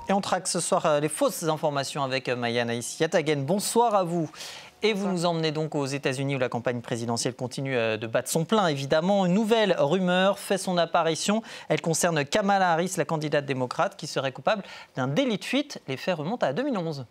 Et on traque ce soir les fausses informations avec Maya Anaïs Yatagen. Bonsoir à vous. Et vous nous emmenez donc aux États-Unis où la campagne présidentielle continue de battre son plein, évidemment. Une nouvelle rumeur fait son apparition. Elle concerne Kamala Harris, la candidate démocrate, qui serait coupable d'un délit de fuite. Les faits remontent à 2011.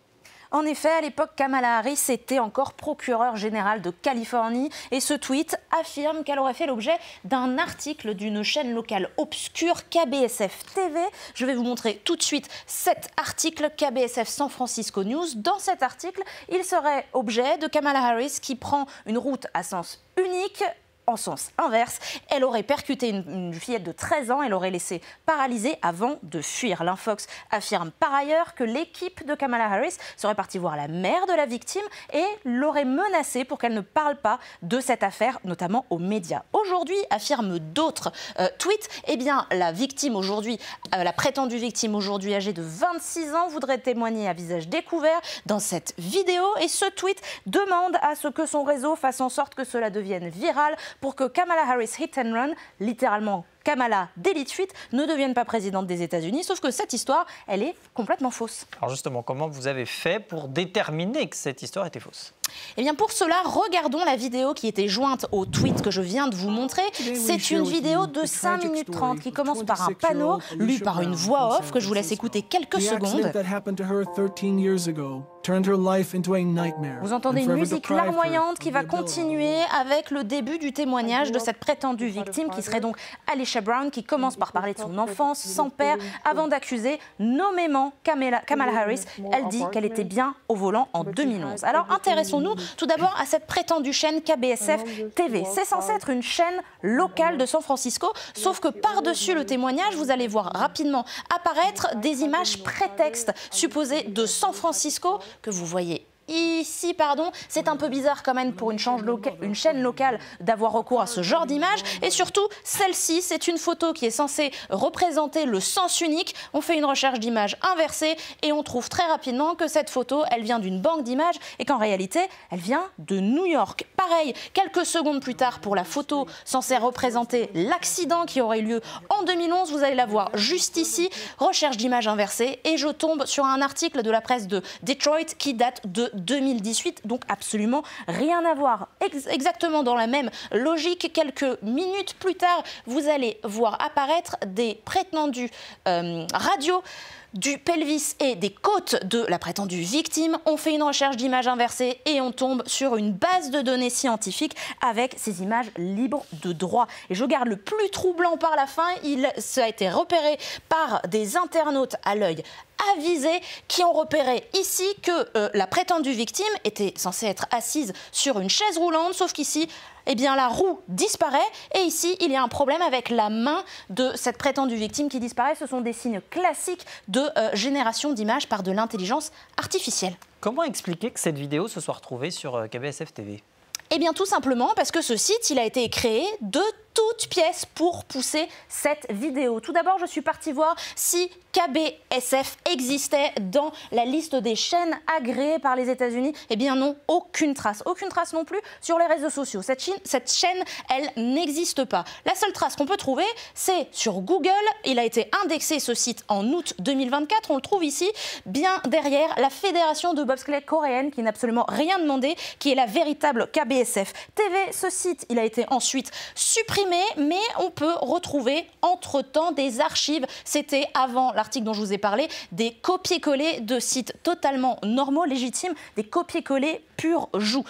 En effet, à l'époque, Kamala Harris était encore procureure générale de Californie et ce tweet affirme qu'elle aurait fait l'objet d'un article d'une chaîne locale obscure, KBSF TV. Je vais vous montrer tout de suite cet article KBSF San Francisco News. Dans cet article, il serait objet de Kamala Harris qui prend une route à sens unique. En sens inverse, elle aurait percuté une fillette de 13 ans, elle aurait laissé paralysée avant de fuir. L'Infox affirme par ailleurs que l'équipe de Kamala Harris serait partie voir la mère de la victime et l'aurait menacée pour qu'elle ne parle pas de cette affaire, notamment aux médias. Aujourd'hui, affirment d'autres tweets, eh bien la victime aujourd'hui, la prétendue victime aujourd'hui âgée de 26 ans voudrait témoigner à visage découvert dans cette vidéo et ce tweet demande à ce que son réseau fasse en sorte que cela devienne viral pour que Kamala Harris hit and run, littéralement Kamala délit de fuite, ne devienne pas présidente des États-Unis. Sauf que cette histoire, elle est complètement fausse. Alors justement, comment vous avez fait pour déterminer que cette histoire était fausse ? Eh bien pour cela, regardons la vidéo qui était jointe au tweet que je viens de vous montrer. C'est une vidéo de 5 minutes 30 qui commence par un panneau lu par une voix off que je vous laisse écouter quelques secondes. Vous entendez une musique larmoyante qui va continuer avec le début du témoignage de cette prétendue victime qui serait donc Alicia Brown, qui commence par parler de son enfance sans père avant d'accuser nommément Kamala Harris. Elle dit qu'elle était bien au volant en 2011. Alors intéressons-nous tout d'abord à cette prétendue chaîne KBSF TV. C'est censé être une chaîne locale de San Francisco, sauf que par-dessus le témoignage, vous allez voir rapidement apparaître des images prétextes supposées de San Francisco que vous voyez ici, c'est un peu bizarre quand même pour une chaîne locale d'avoir recours à ce genre d'image. Et surtout, celle-ci, c'est une photo qui est censée représenter le sens unique. On fait une recherche d'images inversée et on trouve très rapidement que cette photo, elle vient d'une banque d'images et qu'en réalité, elle vient de New York. Pareil, quelques secondes plus tard, pour la photo censée représenter l'accident qui aurait eu lieu en 2011, vous allez la voir juste ici, recherche d'images inversée, et je tombe sur un article de la presse de Detroit qui date de 2018, donc absolument rien à voir. Exactement dans la même logique, quelques minutes plus tard, vous allez voir apparaître des prétendus radios du pelvis et des côtes de la prétendue victime. On fait une recherche d'images inversées et on tombe sur une base de données scientifique avec ces images libres de droit. Et je garde le plus troublant par la fin, ça a été repéré par des internautes à l'œil avisé qui ont repéré ici que la prétendue victime était censée être assise sur une chaise roulante, sauf qu'ici, eh bien, la roue disparaît et ici, il y a un problème avec la main de cette prétendue victime qui disparaît. Ce sont des signes classiques de génération d'images par de l'intelligence artificielle. Comment expliquer que cette vidéo se soit retrouvée sur KBSF TV ? Eh bien, tout simplement parce que ce site, il a été créé de toutes pièces pour pousser cette vidéo. Tout d'abord, je suis partie voir si KBSF existait dans la liste des chaînes agréées par les États-Unis. Eh bien non, aucune trace non plus sur les réseaux sociaux. Cette chaîne, elle n'existe pas. La seule trace qu'on peut trouver, c'est sur Google. Il a été indexé, ce site, en août 2024. On le trouve ici, bien derrière la fédération de bobsleigh coréenne, qui n'a absolument rien demandé, qui est la véritable KBSF TV. Ce site, il a été ensuite supprimé, mais on peut retrouver entre-temps des archives. C'était avant l'article dont je vous ai parlé, des copier-coller de sites totalement normaux, légitimes, des copier-coller pur jus.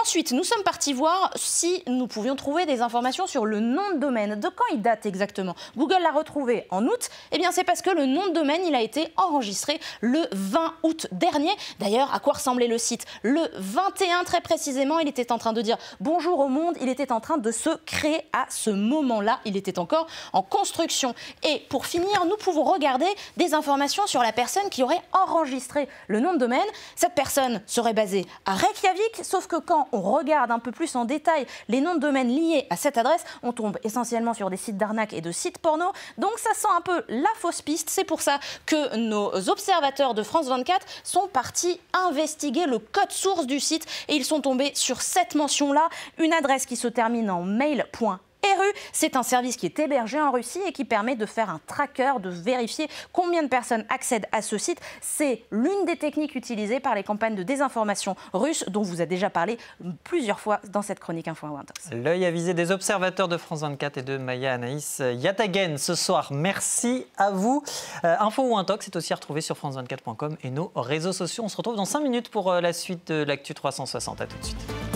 Ensuite, nous sommes partis voir si nous pouvions trouver des informations sur le nom de domaine. De quand il date exactement? Google l'a retrouvé en août. Eh bien, c'est parce que le nom de domaine, il a été enregistré le 20 août dernier. D'ailleurs, à quoi ressemblait le site? Le 21, très précisément, il était en train de dire bonjour au monde. Il était en train de se créer à ce moment-là. Il était encore en construction. Et pour finir, nous pouvons regarder des informations sur la personne qui aurait enregistré le nom de domaine. Cette personne serait basée à Reykjavik, sauf que quand on regarde un peu plus en détail les noms de domaine liés à cette adresse, on tombe essentiellement sur des sites d'arnaque et de sites porno. Donc ça sent un peu la fausse piste. C'est pour ça que nos observateurs de France 24 sont partis investiguer le code source du site et ils sont tombés sur cette mention-là, une adresse qui se termine en mail.fr. Eru, c'est un service qui est hébergé en Russie et qui permet de faire un tracker, de vérifier combien de personnes accèdent à ce site. C'est l'une des techniques utilisées par les campagnes de désinformation russes dont vous a déjà parlé plusieurs fois dans cette chronique Info Intox. L'œil avisé des observateurs de France 24 et de Maya Anaïs Yatagen ce soir. Merci à vous. Info Intox est aussi à retrouver sur france24.com et nos réseaux sociaux. On se retrouve dans 5 minutes pour la suite de l'Actu 360. À tout de suite.